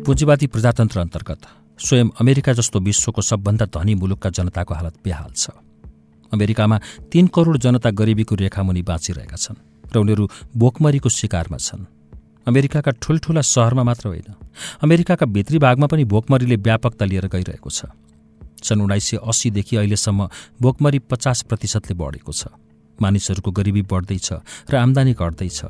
पुँजीवादी प्रजातन्त्र अन्तर्गत स्वयं अमेरिका जस्तो विश्वको सबभन्दा धनी मुलुकका जनताको हालत बेहाल छ। अमेरिकामा 3 करोड जनता गरिबीको रेखामुनि बाँचिरहेका छन् र उनीहरू भोकमरीको शिकारमा छन्। अमेरिकाका ठुल्ठुला सहरमा मात्र होइन, अमेरिकाका भित्री भागमा पनि भोकमरीले व्यापकता लिएर गइरहेको छ। सन् 1980 देखि अहिलेसम्म भोकमरी 50% बढेको छ। मानिसहरूको गरिबी बढ्दैछ र आम्दानी घट्दैछ।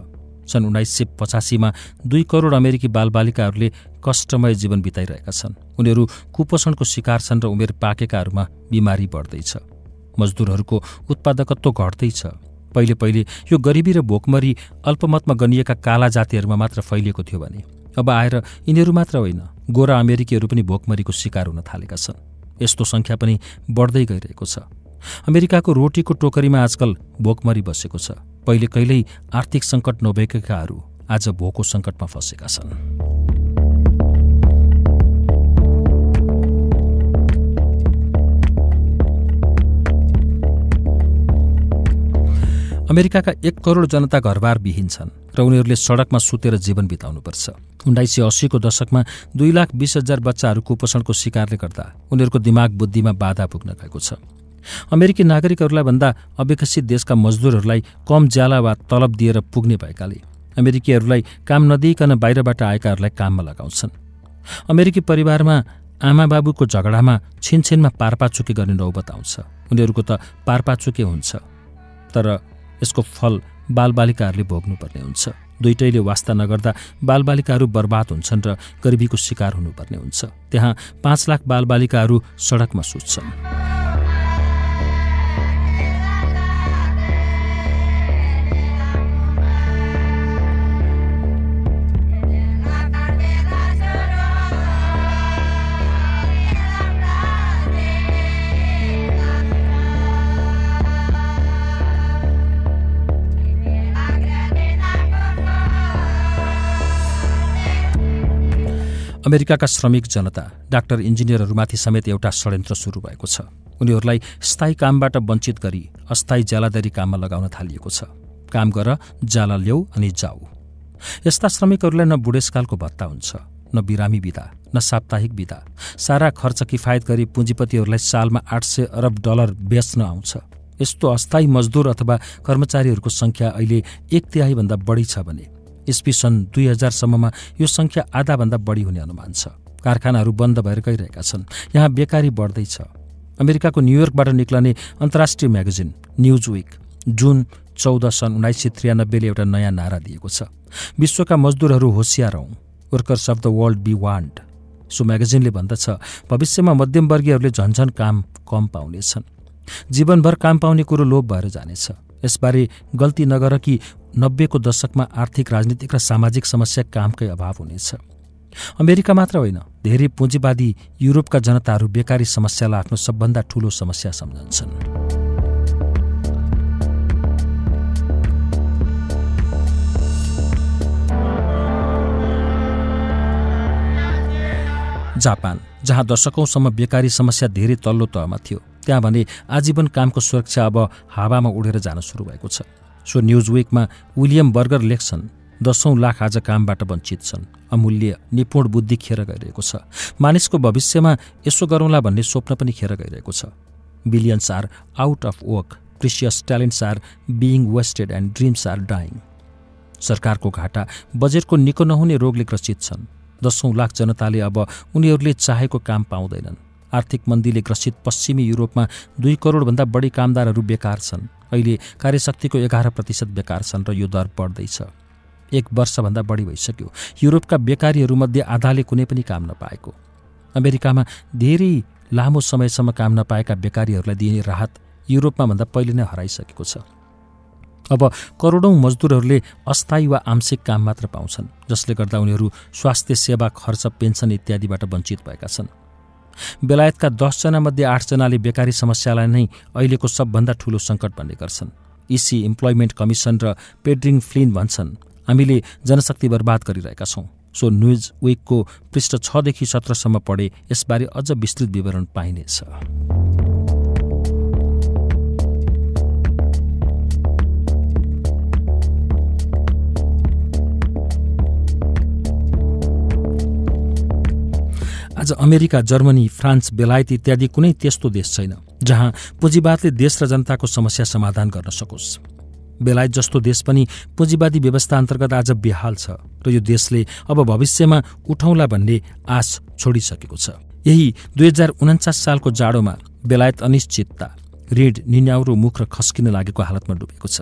सन् 1985 मा 2 करोड अमेरिकी बालबालिकाहरूले कष्टमय जीवन बिताइरहेका छन्। उनीहरू कुपोषणको शिकार छन् र उमेर पाकेकाहरूमा बिमारी बढ्दैछ। मजदुरहरूको उत्पादकत्व घट्दैछ। पहिले यो गरिबी र भोकमरी अल्पमतमा गनिएका काला जातिहरूमा मात्र फैलिएको थियो भने अब आएर यिनीहरू मात्र होइन, गोरा अमेरिकीहरू पनि भोकमरीको शिकार हुन थालेका छन्। यस्तो सङ्ख्या पनि बढ्दै गइरहेको छ। अमेरिकाको रोटीको टोकरीमा आजकल भोकमरी बसेको छ। कहिल्यै आर्थिक सङ्कट नभएकाहरू आज भोकको सङ्कटमा फँसेका छन्। अमेरिकाका 1 करोड जनता घरबार विहीन छन् र उनीहरूले सडकमा सुतेर जीवन बिताउनुपर्छ। 1980 को दशकमा 2,20,000 बच्चाहरू कुपोषणको शिकारले गर्दा उनीहरूको दिमाग बुद्धिमा बाधा पुग्न गएको छ। अमेरिकी नागरिकहरूलाई भन्दा अविकसित देशका मजदुरहरूलाई कम ज्याला वा तलब दिएर पुग्ने भएकाले अमेरिकीहरूलाई काम नदिइकन बाहिरबाट आएकाहरूलाई काममा लगाउँछन्। अमेरिकी परिवारमा आमाबाबुको झगडामा छिनछिनमा पारपाचुके गर्ने नौबत आउँछ। उनीहरूको त पारपाचुके हुन्छ, तर यसको फल बालबालिकाहरूले भोग्नुपर्ने हुन्छ। दुईटैले वास्ता नगर्दा बालबालिकाहरू बर्बाद हुन्छन् र गरिबीको शिकार हुनुपर्ने हुन्छ। त्यहाँ 5 लाख बालबालिकाहरू सडकमा सुत्छन्। अमेरिकाका श्रमिक जनता, डाक्टर, इन्जिनियरहरूमाथि समेत एउटा षड्यन्त्र सुरु भएको छ। उनीहरूलाई स्थायी कामबाट वञ्चित गरी अस्थायी ज्यालादारी काममा लगाउन थालिएको छ। काम गर, ज्याला ल्याऊ अनि जाऊ। यस्ता श्रमिकहरूलाई न बुढेसकालको भत्ता हुन्छ, न बिरामी बिदा, न साप्ताहिक बिदा। सारा खर्च किफायत गरी पुँजीपतिहरूलाई सालमा $800 अरब बेच्न आउँछ। यस्तो अस्थायी मजदुर अथवा कर्मचारीहरूको सङ्ख्या अहिले 1/3 भन्दा बढी छ भने ईस्वी सन् 2000 सम्ममा यो सङ्ख्या आधाभन्दा बढी हुने अनुमान छ। कारखानाहरू बन्द भएर गइरहेका छन्। यहाँ बेकारी बढ्दैछ। अमेरिकाको न्युयोर्कबाट निक्लने अन्तर्राष्ट्रिय म्यागजिन न्युज विक जुन 14 सन् 1993ले एउटा नयाँ नारा दिएको छ। विश्वका मजदुरहरू होसियार हौं, workers of the world be warned. सो म्यागजिनले भन्दछ भविष्यमा मध्यमवर्गीयहरूले झन्झन काम कम पाउनेछन्। जीवनभर काम पाउने कुरो लोभ भएर जानेछ। यसबारे गल्ती नगर कि 90 को दशकमा आर्थिक, राजनीतिक र सामाजिक समस्या कामकै अभाव हुनेछ। अमेरिका मात्र होइन, धेरै पुँजीवादी युरोपका जनताहरू बेकारी समस्यालाई आफ्नो सबभन्दा ठूलो समस्या सम्झन्छन्। जापान, जहाँ दशकौंसम्म बेकारी समस्या धेरै तल्लो तहमा थियो, त्यहाँ भने आजीवन कामको सुरक्षा अब हावामा उडेर जान सुरु भएको छ। सो न्युज विकमा विलियम बर्गर लेख्छन् 10औं लाख आज कामबाट वञ्चित छन्। अमूल्य निपुण बुद्धि खेर गइरहेको छ। मानिसको भविष्यमा यसो गरौँला भन्ने स्वप्न पनि खेर गइरहेको छ। Billions are out of work, precious talents are being wasted and dreams are dying. सरकारको घाटा, बजेटको निको नहुने रोगले ग्रसित छन्। 10औं लाख जनताले अब उनीहरूले चाहेको काम पाउँदैनन्। आर्थिक मन्दीले ग्रसित पश्चिमी युरोपमा 2 करोडभन्दा बढी कामदारहरू बेकार छन्। अहिले कार्यशक्तिको 11% बेकार छन् र यो दर बढ्दैछ। 1 वर्षभन्दा बढी भइसक्यो युरोपका बेकारीहरूमध्ये आधाले कुनै पनि काम नपाएको। अमेरिकामा धेरै लामो समयसम्म काम नपाएका बेकारीहरूलाई दिइने राहत युरोपमा भन्दा पहिले नै हराइसकेको छ। अब करोडौं मजदुरहरूले अस्थायी वा आंशिक काम मात्र पाउँछन्, जसले गर्दा उनीहरू स्वास्थ्य सेवा, खर्च, पेन्सन इत्यादिबाट वञ्चित भएका छन्। बेलायतका 10 जनामध्ये 8 जनाले बेकारी समस्यालाई नै अहिलेको सबभन्दा ठूलो सङ्कट भन्ने गर्छन्। इसी, इम्प्लोइमेन्ट कमिसन र पेड्रिङ फ्लिन भन्छन् हामीले जनशक्ति बर्बाद गरिरहेका छौँ। सो न्युज विकको पृष्ठ 6 देखि 17 सम्म पढे यसबारे अझ विस्तृत विवरण पाइनेछ। आज अमेरिका, जर्मनी, फ्रान्स, बेलायत इत्यादि कुनै त्यस्तो देश छैन जहाँ पुँजीवादले देश र जनताको समस्या समाधान गर्न सकोस्। बेलायत जस्तो देश पनि पुँजीवादी व्यवस्था अन्तर्गत आज बेहाल छ र यो देशले अब भविष्यमा उठौँला भन्ने आश छोडिसकेको छ। यही 2049 सालको जाडोमा बेलायत अनिश्चितता, ऋण, निन्याउरो मुख र खस्किन लागेको हालतमा डुबेको छ।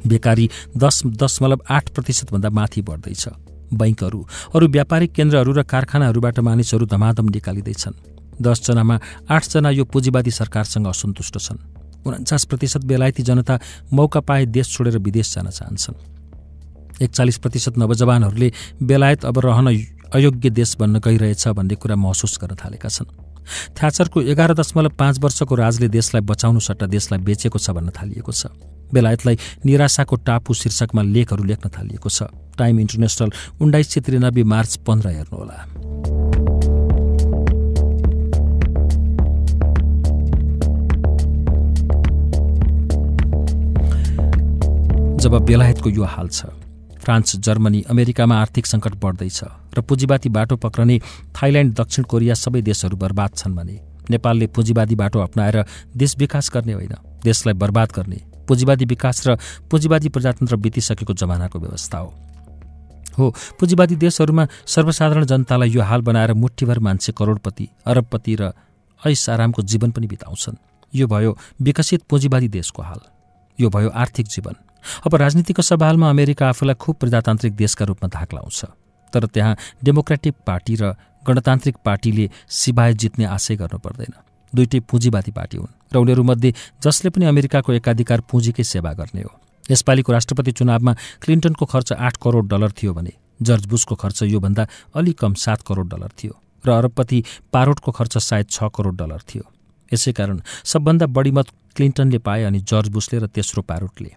बेकारी 10.8% भन्दा माथि बढ्दैछ। बैंकहरू, अरू व्यापारिक केन्द्रहरू र कारखानाहरूबाट मानिसहरू धमाधम निकालिँदैछन्। 10 जनामा 8 जना यो पुँजीवादी सरकारसँग असन्तुष्ट छन्। 49% बेलायती जनता मौका पाए देश छोडेर विदेश जान चाहन्छन्। 41% नवजवानहरूले बेलायत अब रहन अयोग्य देश बन्न गइरहेछ भन्ने कुरा महसुस गर्न थालेका छन्। थ्याचरको 11.5 वर्षको राजले देशलाई बचाउनु सट्टा देशलाई बेचेको छ भन्न थालिएको छ। बेलायतलाई निराशाको टापु शीर्षकमा लेखहरू लेख्न थालिएको छ। टाइम इन्टरनेसनल 1993 मार्च 15 हेर्नुहोला। जब बेलायतको यो हाल छ, फ्रान्स, जर्मनी, अमेरिकामा आर्थिक सङ्कट बढ्दैछ र पुँजीवादी बाटो पक्रने थाइल्याण्ड, दक्षिण कोरिया सबै देशहरू बर्बाद छन् भने नेपालले पुँजीवादी बाटो अपनाएर देश विकास गर्ने होइन, देशलाई बर्बाद गर्ने पुँजीवादी विकास र पुँजीवादी प्रजातन्त्र बितिसकेको जमानाको व्यवस्था हो। पुँजीवादी देशहरूमा सर्वसाधारण जनतालाई यो हाल बनाएर मुठ्ठीभर मान्छे करोडपति, अरबपति र ऐस आरामको जीवन पनि बिताउँछन्। यो भयो विकसित पुँजीवादी देशको हाल। यो भयो आर्थिक जीवन। अब राजनीतिको सवालमा अमेरिका आफूलाई खुब प्रजातान्त्रिक देशका रूपमा धाक लाउँछ, तर त्यहाँ डेमोक्रेटिक पार्टी र गणतान्त्रिक पार्टीले सिवाय जित्ने आशै गर्नु पर्दैन। दुईटै पुँजीवादी पार्टी हुन् र उनीहरूमध्ये जसले पनि अमेरिकाको एकाधिकार पुँजीकै सेवा गर्ने हो। यसपालिको राष्ट्रपति चुनावमा क्लिन्टनको खर्च $8 करोड थियो भने जर्ज बुशको खर्च योभन्दा अलि कम $7 करोड थियो र अरबपति पारोटको खर्च सायद $6 करोड थियो। यसै कारण सबभन्दा बढी मत क्लिन्टनले पाए अनि जर्ज बुशले र तेस्रो पारोटले।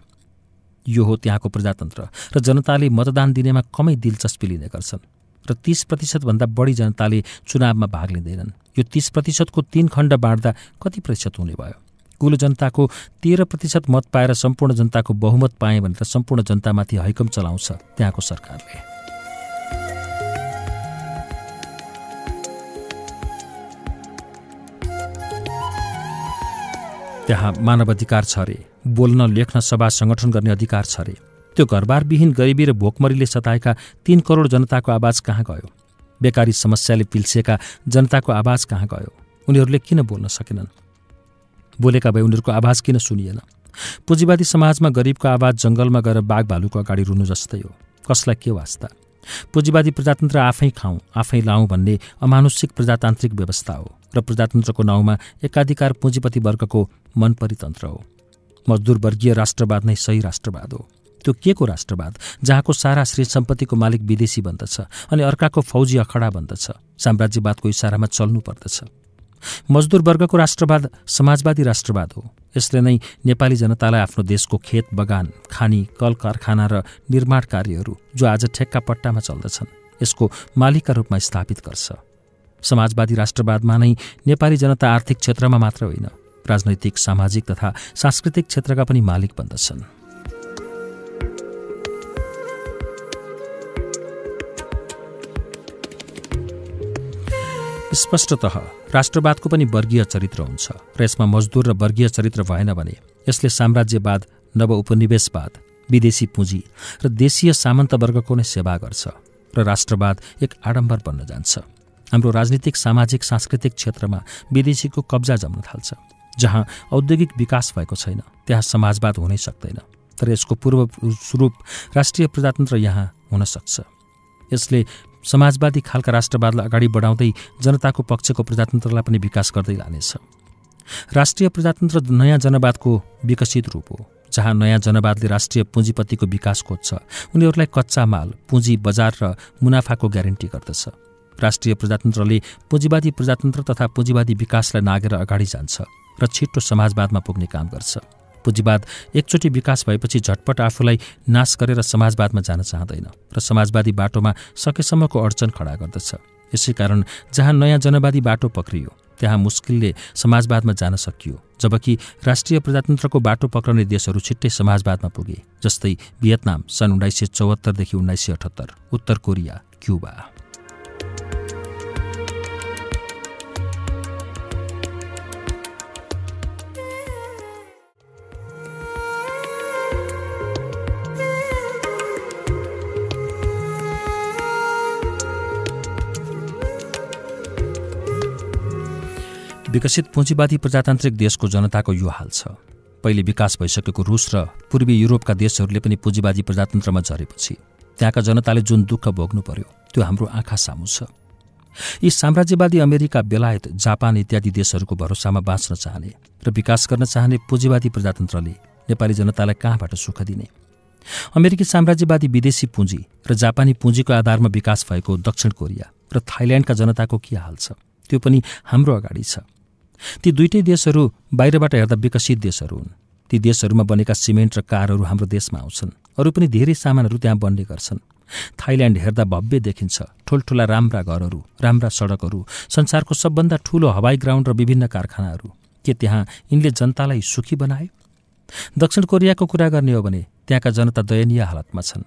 यो हो त्यहाँको प्रजातन्त्र र जनताले मतदान दिनेमा कमै दिलचस्पी लिने गर्छन् र 30% भन्दा बढी जनताले चुनावमा भाग लिँदैनन्। यो 30% को 3 खण्ड बाँड्दा कति प्रतिशत हुने भयो? कुल जनताको 13% मत पाएर सम्पूर्ण जनताको बहुमत पाए भनेर सम्पूर्ण जनतामाथि हैकम चलाउँछ त्यहाँको सरकारले। त्यहाँ मानव अधिकार छ रे, बोल्न, लेख्न, सभा संगठन गर्ने अधिकार छ रे। त्यो घरबारविहीन गरिबी र भोकमरीले सताएका 3 करोड जनताको आवाज कहाँ गयो? बेकारी समस्याले पिल्सिएका जनताको आवाज कहाँ गयो? उनीहरूले किन बोल्न सकेनन्? बोलेका भए उनीहरूको आवाज किन सुनिएन? पुँजीवादी समाजमा गरिबको आवाज जङ्गलमा गएर बाघ भालुको अगाडि रुनु जस्तै हो। कसलाई के वास्ता? पुँजीवादी प्रजातन्त्र आफै खाउँ, आफै लाउँ भन्ने अमानुषिक प्रजातान्त्रिक व्यवस्था हो र प्रजातन्त्रको नाउँमा एकाधिकार पुँजीपति वर्गको मनपरी तन्त्र हो। मजदुर वर्गीय राष्ट्रवाद नै सही राष्ट्रवाद हो। त्यो के को राष्ट्रवाद जहाँको सारा श्री सम्पत्तिको मालिक विदेशी बन्दछ अनि अर्काको फौजी अखडा बन्दछ, साम्राज्यवादको इसारामा चल्नु पर्दछ। मजदुर वर्गको राष्ट्रवाद समाजवादी राष्ट्रवाद हो। यसले नै नेपाली जनतालाई आफ्नो देशको खेत, बगान, खानी, कल कारखाना र निर्माण कार्यहरू जो आज ठेक्का पट्टामा चल्दछन् यसको मालिकका रूपमा स्थापित गर्छ। समाजवादी राष्ट्रवादमा नै नेपाली जनता आर्थिक क्षेत्रमा मात्र होइन, राजनैतिक, सामाजिक तथा सांस्कृतिक क्षेत्रका पनि मालिक बन्दछन्। स्पष्टतः राष्ट्रवादको पनि वर्गीय चरित्र हुन्छ र यसमा मजदुर र वर्गीय चरित्र भएन भने यसले साम्राज्यवाद, नव उपनिवेशवाद, विदेशी पुँजी र देशीय सामन्त वर्गको नै सेवा गर्छ र राष्ट्रवाद एक आडम्बर बन्न जान्छ। हाम्रो राजनीतिक, सामाजिक, सांस्कृतिक क्षेत्रमा विदेशीको कब्जा जम्न थाल्छ। जहाँ औद्योगिक विकास भएको छैन त्यहाँ समाजवाद हुनै सक्दैन, तर यसको पूर्व स्वरूप राष्ट्रिय प्रजातन्त्र यहाँ हुन सक्छ। यसले समाजवादी खालका राष्ट्रवादलाई अगाडि बढाउँदै जनताको पक्षको प्रजातन्त्रलाई पनि विकास गर्दै लानेछ। राष्ट्रिय प्रजातन्त्र नयाँ जनवादको विकसित रूप हो, जहाँ नयाँ जनवादले राष्ट्रिय पुँजीपतिको विकास खोज्छ, उनीहरूलाई कच्चा माल, पुँजी, बजार र मुनाफाको ग्यारेन्टी गर्दछ। राष्ट्रिय प्रजातन्त्रले पुँजीवादी प्रजातन्त्र तथा पुँजीवादी विकासलाई नागेर अगाडि जान्छ र छिट्टो समाजवादमा पुग्ने काम गर्छ। पुँजीवाद एकचोटि विकास भएपछि झटपट आफूलाई नाश गरेर समाजवादमा जान चाहँदैन र समाजवादी बाटोमा सकेसम्मको अडचन खडा गर्दछ। यसै कारण जहाँ नयाँ जनवादी बाटो पक्रियो त्यहाँ मुस्किलले समाजवादमा जान सकियो, जबकि राष्ट्रिय प्रजातन्त्रको बाटो पक्रने देशहरू छिट्टै समाजवादमा पुगे, जस्तै भियतनाम सन् 1974 देखि 1978, उत्तर कोरिया, क्युबा। विकसित पुँजीवादी प्रजातान्त्रिक देशको जनताको यो हाल छ। पहिले विकास भइसकेको रुस र पूर्वी युरोपका देशहरूले पनि पुँजीवादी प्रजातन्त्रमा झरेपछि त्यहाँका जनताले जुन दुःख भोग्नु पर्यो त्यो हाम्रो आँखा सामु छ। यी साम्राज्यवादी अमेरिका, बेलायत, जापान इत्यादि देशहरूको भरोसामा बाँच्न चाहने र विकास गर्न चाहने पुँजीवादी प्रजातन्त्रले नेपाली जनतालाई कहाँबाट सुख दिने? अमेरिकी साम्राज्यवादी विदेशी पुँजी र जापानी पुँजीको आधारमा विकास भएको दक्षिण कोरिया र थाइल्याण्डका जनताको के हाल छ त्यो पनि हाम्रो अगाडि छ। ती दुईटै देशहरू बाहिरबाट हेर्दा विकसित देशहरू हुन्। ती देशहरूमा बनेका सिमेन्ट र कारहरू हाम्रो देशमा आउँछन्। अरू पनि धेरै सामानहरू त्यहाँ बन्ने गर्छन्। थाइल्याण्ड हेर्दा भव्य देखिन्छ। ठुल्ठुला राम्रा घरहरू, राम्रा सडकहरू, संसारको सबभन्दा ठूलो हवाई ग्राउन्ड र विभिन्न कारखानाहरू। के त्यहाँ यिनले जनतालाई सुखी बनाए? दक्षिण कोरियाको कुरा गर्ने हो भने त्यहाँका जनता दयनीय हालतमा छन्।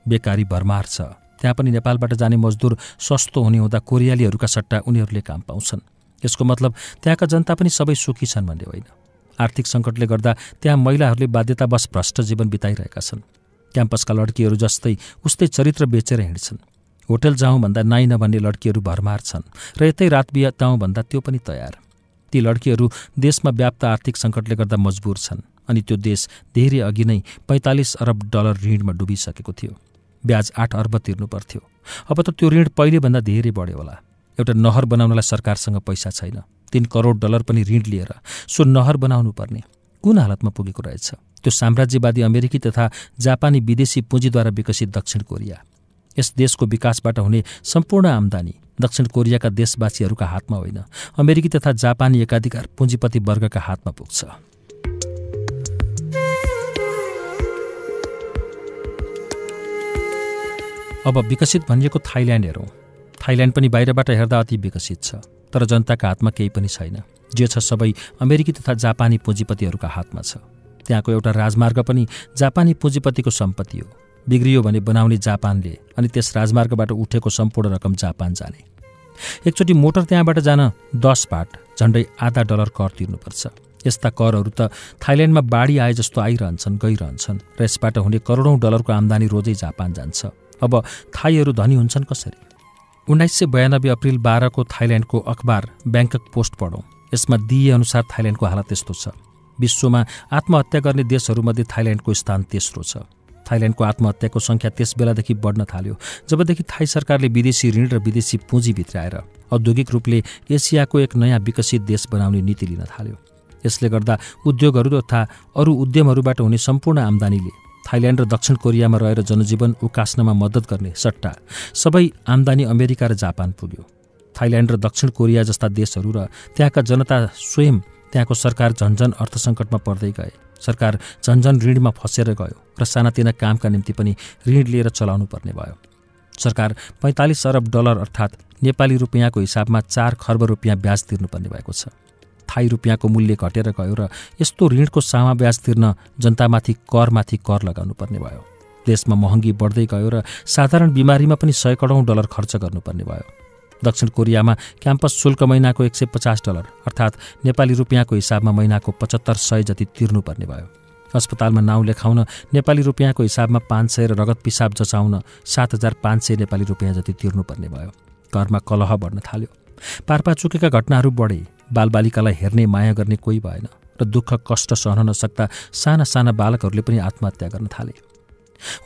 बेकारी भरमार छ। त्यहाँ पनि नेपालबाट जाने मजदुर सस्तो हुने हुँदा कोरियालीहरूका सट्टा उनीहरूले काम पाउँछन्। यसको मतलब त्यहाँका जनता पनि सबै सुखी छन् भन्ने होइन। आर्थिक सङ्कटले गर्दा त्यहाँ महिलाहरूले बाध्यतावश भ्रष्ट जीवन बिताइरहेका छन्। क्याम्पसका लड्कीहरू जस्तै उस्तै चरित्र बेचेर हिँड्छन्। होटल जाउँ भन्दा नाइ नभन्ने लड्कीहरू भरमार छन् र यतै रात बिताउँ भन्दा त्यो पनि तयार। ती लड्कीहरू देशमा व्याप्त आर्थिक सङ्कटले गर्दा मजबुर छन् अनि त्यो देश धेरै अघि नै 45 अरब डलर ऋणमा डुबिसकेको थियो। ब्याज 8 अर्ब तिर्नु पर्थ्यो। अब त त्यो ऋण पहिलेभन्दा धेरै बढ्यो होला। एउटा नहर बनाउनलाई सरकारसँग पैसा छैन। 3 करोड डलर पनि ऋण लिएर सो नहर बनाउनु पर्ने कुन हालतमा पुगेको रहेछ? त्यो साम्राज्यवादी अमेरिकी तथा जापानी विदेशी पुँजीद्वारा विकसित दक्षिण कोरिया। यस देशको विकासबाट हुने सम्पूर्ण आम्दानी दक्षिण कोरियाका देशवासीहरूका हातमा होइन, अमेरिकी तथा जापानी एकाधिकार पुँजीपति वर्गका हातमा पुग्छ। अब विकसित भनिएको थाइल्याण्ड हेरौँ। थाइल्याण्ड पनि बाहिरबाट हेर्दा अति विकसित छ, तर जनताका हातमा केही पनि छैन। जे छ सबै अमेरिकी तथा जापानी पुँजीपतिहरूका हातमा छ। त्यहाँको एउटा राजमार्ग पनि जापानी पुँजीपतिको सम्पत्ति हो। बिग्रियो भने बनाउने जापानले अनि त्यस राजमार्गबाट उठेको सम्पूर्ण रकम जापान जाने। एकचोटि मोटर त्यहाँबाट जान 10 भाट झन्डै आधा डलर कर तिर्नुपर्छ। यस्ता करहरू त थाइल्याण्डमा बाढी आए जस्तो आइरहन्छन् गइरहन्छन् र यसबाट हुने करोडौँ डलरको आम्दानी रोजै जापान जान्छ। अब थाईहरू धनी हुन्छन् कसरी? 1992 अप्रिल 12 को थाइल्याण्डको अखबार ब्याङ्कक पोस्ट पढौँ। यसमा दिए अनुसार थाइल्याण्डको हालत यस्तो छ। विश्वमा आत्महत्या गर्ने देशहरूमध्ये थाइल्याण्डको स्थान तेस्रो छ। थाइल्याण्डको आत्महत्याको सङ्ख्या त्यस बेलादेखि बढ्न थाल्यो जबदेखि थाई सरकारले विदेशी ऋण र विदेशी पुँजी भित्राएर औद्योगिक रूपले एसियाको एक नयाँ विकसित देश बनाउने नीति लिन थाल्यो। यसले गर्दा उद्योगहरू तथा अरू उद्यमहरूबाट हुने सम्पूर्ण आम्दानीले थाइल्याण्ड र दक्षिण कोरियामा रहेर जनजीवन उकास्नमा मद्दत गर्ने सट्टा सबै आम्दानी अमेरिका र जापान पुग्यो। थाइल्याण्ड र दक्षिण कोरिया जस्ता देशहरू र त्यहाँका जनता स्वयं त्यहाँको सरकार झन्झन अर्थसङ्कटमा पर्दै गए। सरकार झन्झन ऋणमा फसेर गयो र सानातिना कामका निम्ति पनि ऋण लिएर चलाउनु पर्ने भयो। सरकार 45 अरब डलर अर्थात् नेपाली रुपियाँको हिसाबमा 4 खर्ब रुपियाँ ब्याज तिर्नुपर्ने भएको छ। थाई रुपियाँको मूल्य घटेर गयो र यस्तो ऋणको सामा ब्याज तिर्न जनतामाथि कर लगाउनु पर्ने भयो। देशमा महँगी बढ्दै गयो र साधारण बिमारीमा पनि 100 करोड डलर खर्च गर्नुपर्ने भयो। दक्षिण कोरियामा क्याम्पस शुल्क महिनाको 150 डलर अर्थात् नेपाली रुपियाँको हिसाबमा महिनाको 7500 जति तिर्नुपर्ने भयो। अस्पतालमा नाउँ लेखाउन नेपाली रुपियाँको हिसाबमा 500 र रगत पिसाब जचाउन 7500 नेपाली रुपियाँ जति तिर्नुपर्ने भयो। घरमा कलह बढ्न थाल्यो। पारपा चुकेका घटनाहरू बढे। बालबालिकालाई हेर्ने माया गर्ने कोही भएन र दुःख कष्ट सहन नसक्दा साना साना बालकहरूले पनि आत्महत्या गर्न थाले।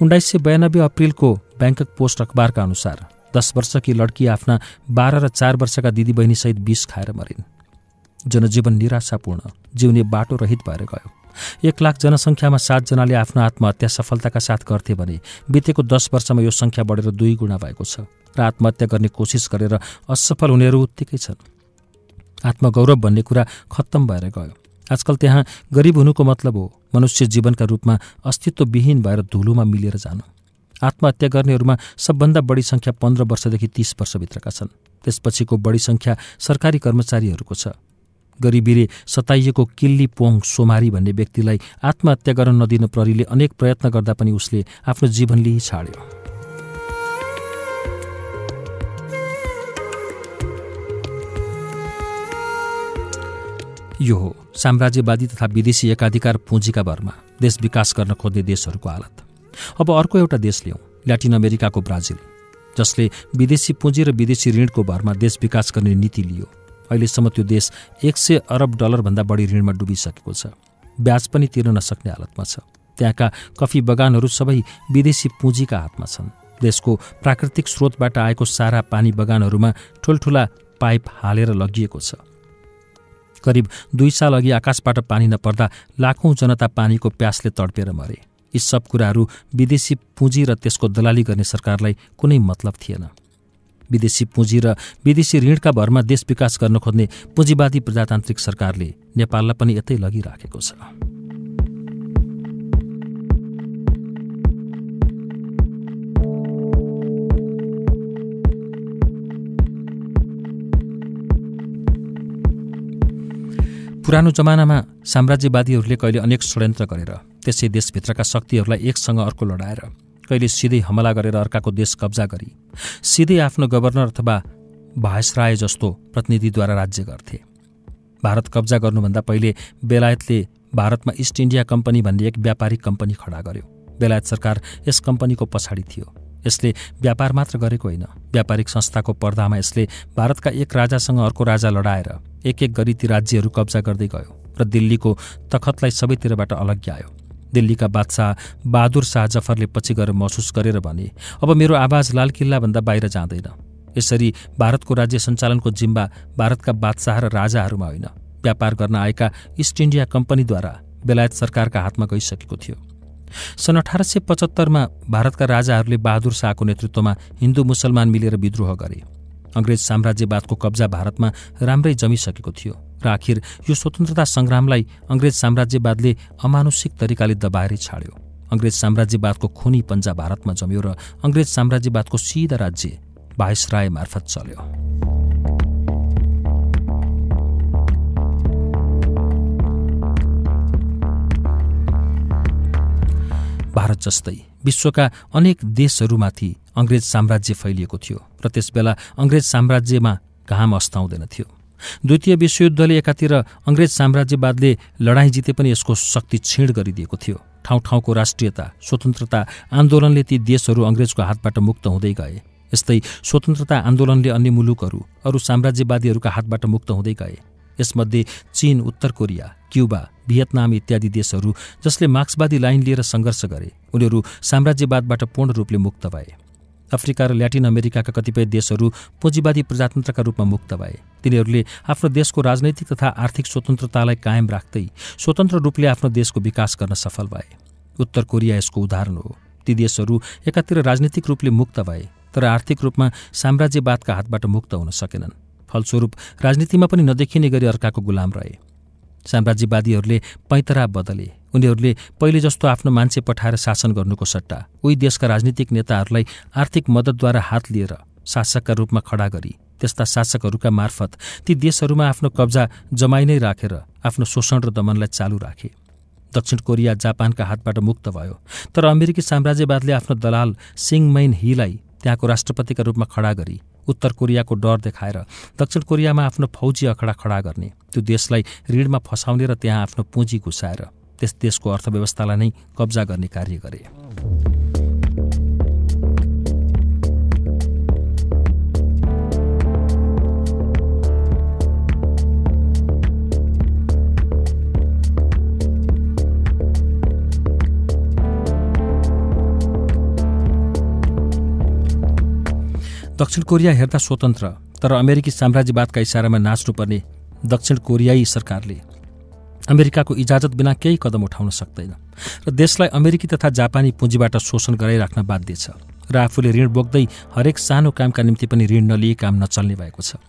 1992 अप्रिलको ब्याङ्कक पोस्ट अखबारका अनुसार 10 वर्षकी लड्की आफ्ना 12 र 4 वर्षका दिदीबहिनीसहित विष खाएर मरिन्। जनजीवन निराशापूर्ण, जिउने बाटो रहित भएर गयो। 1 लाख जनसङ्ख्यामा 7 जनाले आफ्नो आत्महत्या सफलताका साथ गर्थे भने बितेको 10 वर्षमा यो सङ्ख्या बढेर 2 गुणा भएको छ र आत्महत्या गर्ने कोसिस गरेर असफल हुनेहरू उत्तिकै छन्। आत्मगौरव भन्ने कुरा खत्तम भएर गयो। आजकल त्यहाँ गरिब हुनुको मतलब हो मनुष्य जीवनका रूपमा अस्तित्वविहीन भएर धुलोमा मिलेर जानु। आत्महत्या गर्नेहरूमा सबभन्दा बढी सङ्ख्या 15 वर्षदेखि 30 वर्षभित्रका छन्। त्यसपछिको बढी सङ्ख्या सरकारी कर्मचारीहरूको छ। गरिबीले सताइएको किल्ली पोङ सोमारी भन्ने व्यक्तिलाई आत्महत्या गर्न नदिन प्रहरीले अनेक प्रयत्न गर्दा पनि उसले आफ्नो जीवन लिई छाड्यो। यो हो साम्राज्यवादी तथा विदेशी एकाधिकार पुँजीका भरमा देश विकास गर्न खोज्ने देशहरूको हालत। अब अर्को एउटा देश लियौँ, ल्याटिन अमेरिकाको ब्राजिल, जसले विदेशी पुँजी र विदेशी ऋणको भरमा देश विकास गर्ने नीति लियो। अहिलेसम्म त्यो देश 100 अरब डलरभन्दा बढी ऋणमा डुबिसकेको छ। ब्याज पनि तिर्न नसक्ने हालतमा छ। त्यहाँका कफी बगानहरू सबै विदेशी पुँजीका हातमा छन्। देशको प्राकृतिक स्रोतबाट आएको सारा पानी बगानहरूमा ठुल्ठुला पाइप हालेर लगिएको छ। करिब 2 साल अघि आकाशबाट पानी नपर्दा लाखौं जनता पानीको प्यासले तडपेर मरे। यी सब कुराहरू विदेशी पुँजी र त्यसको दलाली गर्ने सरकारलाई कुनै मतलब थिएन। विदेशी पुँजी र विदेशी ऋणका भरमा देश विकास गर्न खोज्ने पुँजीवादी प्रजातान्त्रिक सरकारले नेपाललाई पनि यतै लगिराखेको छ। पुरानो जमानामा साम्राज्यवादीहरूले कहिले अनेक षड्यन्त्र गरेर त्यसै देशभित्रका शक्तिहरूलाई एकसँग अर्को लडाएर कहिले सिधै हमला गरेर अर्काको देश कब्जा गरी सिधै आफ्नो गभर्नर अथवा भाइसराय जस्तो प्रतिनिधिद्वारा राज्य गर्थे। भारत कब्जा गर्नुभन्दा पहिले बेलायतले भारतमा इस्ट इन्डिया कम्पनी भन्ने एक व्यापारिक कम्पनी खडा गर्यो। बेलायत सरकार यस कम्पनीको पछाडि थियो। यसले व्यापार मात्र गरेको होइन, व्यापारिक संस्थाको पर्दामा यसले भारतका एक राजासँग अर्को राजा लडाएर एक एक गरी ती राज्यहरू कब्जा गर्दै गयो र दिल्लीको तखतलाई सबैतिरबाट अलग्यायो। दिल्लीका बादशाह बहादुर शाह जफरले पछि गएर महसुस गरेर भने, अब मेरो आवाज लाल किल्लाभन्दा बाहिर जाँदैन। यसरी भारतको राज्य सञ्चालनको जिम्मा भारतका बादशाह र राजाहरूमा होइन, व्यापार गर्न आएका इस्ट इन्डिया कम्पनीद्वारा बेलायत सरकारका हातमा गइसकेको थियो। सन् 1875मा भारतका राजाहरूले बहादुर शाहको नेतृत्वमा हिन्दू मुसलमान मिलेर विद्रोह गरे। अंग्रेज साम्राज्यवादको कब्जा भारतमा राम्रै जमिसकेको थियो र आखिर यो स्वतन्त्रता संग्रामलाई अंग्रेज साम्राज्यवादले अमानुषिक तरिकाले दबाएरै छाड्यो। अंग्रेज साम्राज्यवादको खुनी पञ्जा भारतमा जम्यो र अंग्रेज साम्राज्यवादको सिधा राज्य भाइसराय मार्फत चल्यो। भारत जस्तै विश्वका अनेक देशहरूमाथि अंग्रेज साम्राज्य फैलिएको थियो र त्यसबेला अंग्रेज साम्राज्यमा घाम अस्ताउँदैन थियो। द्वितीय विश्वयुद्धले एकातिर अंग्रेज साम्राज्यवादले लडाईँ जिते पनि यसको शक्ति क्षीण गरिदिएको थियो। ठाउँ ठाउँको राष्ट्रियता स्वतन्त्रता आन्दोलनले ती देशहरू अंग्रेजको हातबाट मुक्त हुँदै गए। यस्तै स्वतन्त्रता आन्दोलनले अन्य मुलुकहरू अरू साम्राज्यवादीहरूका हातबाट मुक्त हुँदै गए। यसमध्ये चीन, उत्तर कोरिया, क्युबा, भियतनाम इत्यादि देशहरू जसले मार्क्सवादी लाइन लिएर सङ्घर्ष गरे, उनीहरू साम्राज्यवादबाट पूर्ण रूपले मुक्त भए। अफ्रिका र ल्याटिन अमेरिकाका कतिपय देशहरू पुँजीवादी प्रजातन्त्रका रूपमा मुक्त भए। तिनीहरूले आफ्नो देशको राजनैतिक तथा आर्थिक स्वतन्त्रतालाई कायम राख्दै स्वतन्त्र रूपले आफ्नो देशको विकास गर्न सफल भए। उत्तर कोरिया यसको उदाहरण हो। ती देशहरू एकातिर राजनीतिक रूपले मुक्त भए तर आर्थिक रूपमा साम्राज्यवादका हातबाट मुक्त हुन सकेनन्। फलस्वरूप राजनीतिमा पनि नदेखिने गरी अर्काको गुलाम रहे। साम्राज्यवादीहरूले पैतरा बदले। उनीहरूले पहिले जस्तो आफ्नो मान्छे पठाएर शासन गर्नुको सट्टा उही देशका राजनीतिक नेताहरूलाई आर्थिक मद्दतद्वारा हात लिएर शासकका रूपमा खडा गरी त्यस्ता शासकहरूका मार्फत ती देशहरूमा आफ्नो कब्जा जमाइ नै राखेर आफ्नो शोषण र दमनलाई चालू राखे। दक्षिण कोरिया जापानका हातबाट मुक्त भयो तर अमेरिकी साम्राज्यवादले आफ्नो दलाल सिङ मैन हीलाई त्यहाँको राष्ट्रपतिका रूपमा खडा गरी उत्तर कोरियाको डर देखाएर दक्षिण कोरियामा आफ्नो फौजी अखडा खडा गर्ने, त्यो देशलाई ऋणमा फसाउने र त्यहाँ आफ्नो पुँजी घुसाएर त्यस देशको अर्थव्यवस्थालाई नै कब्जा गर्ने कार्य गरे। दक्षिण कोरिया हेर्दा स्वतन्त्र तर अमेरिकी साम्राज्यवादका इसारामा नाच्नुपर्ने दक्षिण कोरियाई सरकारले अमेरिकाको इजाजत बिना केही कदम उठाउन सक्दैन र देशलाई अमेरिकी तथा जापानी पुँजीबाट शोषण गराइराख्न बाध्य छ र आफूले ऋण बोक्दै हरेक सानो कामका निम्ति पनि ऋण नलिई काम नचल्ने भएको छ।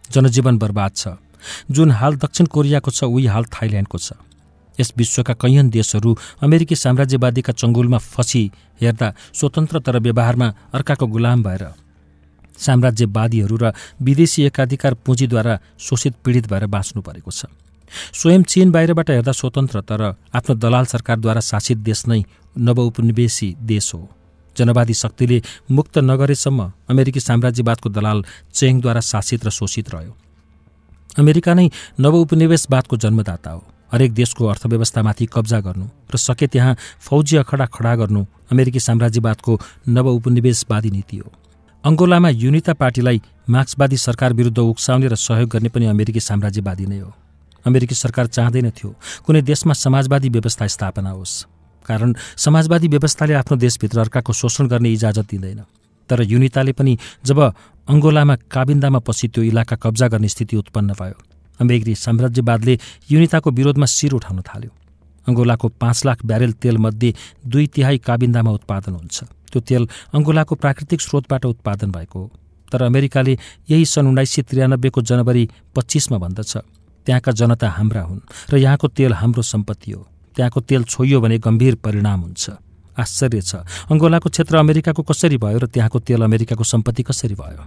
जनजीवन बर्बाद छ। जुन हाल दक्षिण कोरियाको छ उही हाल थाइल्यान्डको छ। यस विश्वका कैयन देशहरू अमेरिकी साम्राज्यवादीका चङ्गुलमा फसी हेर्दा स्वतन्त्र तर व्यवहारमा अर्काको गुलाम भएर साम्राज्यवादीहरू र विदेशी एकाधिकार पुँजीद्वारा शोषित पीडित भएर बाँच्नु परेको छ। स्वयं चीन बाहिरबाट हेर्दा स्वतन्त्र तर आफ्नो दलाल सरकारद्वारा शासित देश नै नवउपनिवेशी देश हो। जनवादी शक्तिले मुक्त नगरेसम्म अमेरिकी साम्राज्यवादको दलाल चेङद्वारा शासित र शोषित रह्यो। अमेरिका नै नवउपनिवेशवादको जन्मदाता हो। हरेक देशको अर्थव्यवस्थामाथि कब्जा गर्नु र सके त्यहाँ फौजी अखडा खडा गर्नु अमेरिकी साम्राज्यवादको नवउपनिवेशवादी नीति हो। अंगोलामा युनिता पार्टीलाई मार्क्सवादी सरकार विरुद्ध उक्साउने र सहयोग गर्ने पनि अमेरिकी साम्राज्यवादी नै हो। अमेरिकी सरकार चाहँदैन थियो कुनै देशमा समाजवादी व्यवस्था स्थापना होस्, कारण समाजवादी व्यवस्थाले आफ्नो देशभित्र अर्काको शोषण गर्ने इजाजत दिँदैन। तर युनिताले पनि जब अंगोलामा काबिन्दामा पछि त्यो इलाका कब्जा गर्ने स्थिति उत्पन्न भयो, अमेरिकी साम्राज्यवादले युनिताको विरोधमा शिर उठाउन थाल्यो। अंगोलाको 5 लाख ब्यारेल तेलमध्ये 2/3 काबिन्दामा उत्पादन हुन्छ। त्यो तेल अंगोलाको प्राकृतिक स्रोतबाट उत्पादन भएको हो। तर अमेरिकाले यही सन् 1993 को जनवरी 25 भन्दछ, त्यहाँका जनता हाम्रा हुन् र यहाँको तेल हाम्रो सम्पत्ति हो। त्यहाँको तेल छोइयो भने गम्भीर परिणाम हुन्छ। आश्चर्य छ, अंगोलाको क्षेत्र अमेरिकाको कसरी भयो र त्यहाँको तेल अमेरिकाको सम्पत्ति कसरी भयो?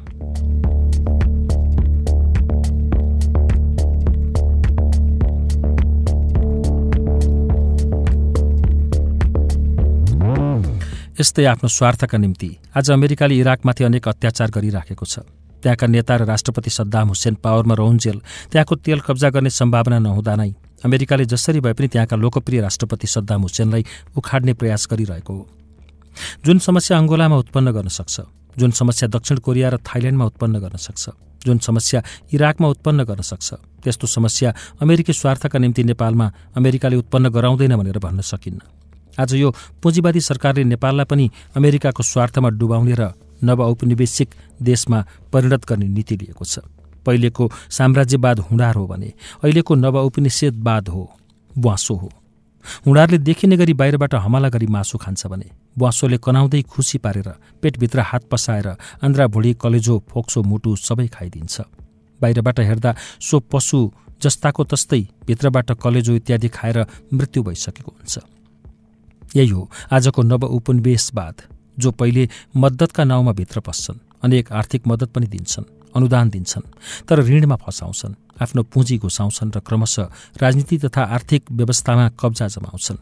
यस्तै आफ्नो स्वार्थका निम्ति आज अमेरिकाले इराकमाथि अनेक अत्याचार गरिराखेको छ। त्यहाँका नेता र राष्ट्रपति सद्दाम हुसेन पावरमा रहन्जेल त्यहाँको तेल कब्जा गर्ने सम्भावना नहुँदा नै अमेरिकाले जसरी भए पनि त्यहाँका लोकप्रिय राष्ट्रपति सद्दाम हुसेनलाई उखाड्ने प्रयास गरिरहेको हो। जुन समस्या अंगोलामा उत्पन्न गर्न सक्छ, जुन समस्या दक्षिण कोरिया र थाइल्याण्डमा उत्पन्न गर्न सक्छ, जुन समस्या इराकमा उत्पन्न गर्न सक्छ, त्यस्तो समस्या अमेरिकी स्वार्थका निम्ति नेपालमा अमेरिकाले उत्पन्न गराउँदैन भनेर भन्न सकिन्न। आज यो पुँजीवादी सरकारले नेपाललाई पनि अमेरिकाको स्वार्थमा डुबाउने र नवऔपनिवेशिक देशमा परिणत गर्ने नीति लिएको छ। पहिलेको साम्राज्यवाद हुँडार हो भने अहिलेको नवऔपनिवेशवाद हो ब्वाँसो हो। हुँडारले देखिने गरी बाहिरबाट हमला गरी मासु खान्छ भने ब्वाँसोले कनाउँदै खुसी पारेर पेटभित्र हात पसाएर आन्द्रा भुँडी कलेजो फोक्सो मुटु सबै खाइदिन्छ। बाहिरबाट हेर्दा सो पशु जस्ताको तस्तै भित्रबाट कलेजो इत्यादि खाएर मृत्यु भइसकेको हुन्छ। यही हो आजको नवऔपनिवेशवाद, जो पहिले मद्दतका नाउँमा भित्र पस्छन्, अनेक आर्थिक मद्दत पनि दिन्छन्, अनुदान दिन्छन्, तर ऋणमा फसाउँछन्, आफ्नो पुँजी घुसाउँछन् र क्रमशः राजनीति तथा आर्थिक व्यवस्थामा कब्जा जमाउँछन्।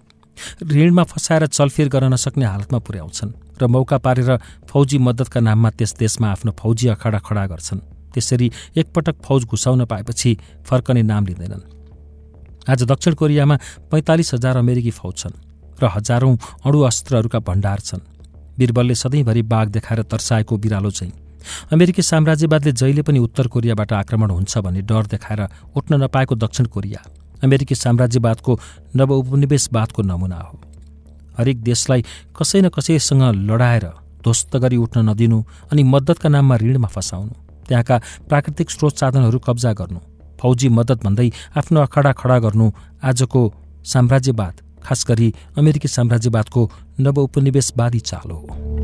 ऋणमा फसाएर चलफेर गर्न नसक्ने हालतमा पुर्याउँछन् र मौका पारेर फौजी मद्दतका नाममा त्यस देशमा आफ्नो फौजी अखाडा खडा गर्छन्। त्यसरी एकपटक फौज घुसाउन पाएपछि फर्कने नाम लिँदैनन्। आज दक्षिण कोरियामा 45,000 अमेरिकी फौज छन् र हजारौं अणु अस्त्रहरूका भण्डार छन्। बीरबलले सधैँभरि बाघ देखाएर तर्साएको बिरालो चाहिँ अमेरिकी साम्राज्यवादले जहिले पनि उत्तर कोरियाबाट आक्रमण हुन्छ भन्ने डर देखाएर उठ्न नपाएको दक्षिण कोरिया अमेरिकी साम्राज्यवादको नवऔपनिवेशवादको नमुना हो। हरेक देशलाई कसै न कसैसँग लडाएर ध्वस्त गरी उठ्न नदिनु अनि मद्दतका नाममा ऋणमा फसाउनु, त्यहाँका प्राकृतिक स्रोत साधनहरू कब्जा गर्नु, फौजी मद्दत भन्दै आफ्नो अखाडा खडा गर्नु आजको साम्राज्यवाद, खास गरी अमेरिकी साम्राज्यवादको नवौपनिवेशवादी चाल हो।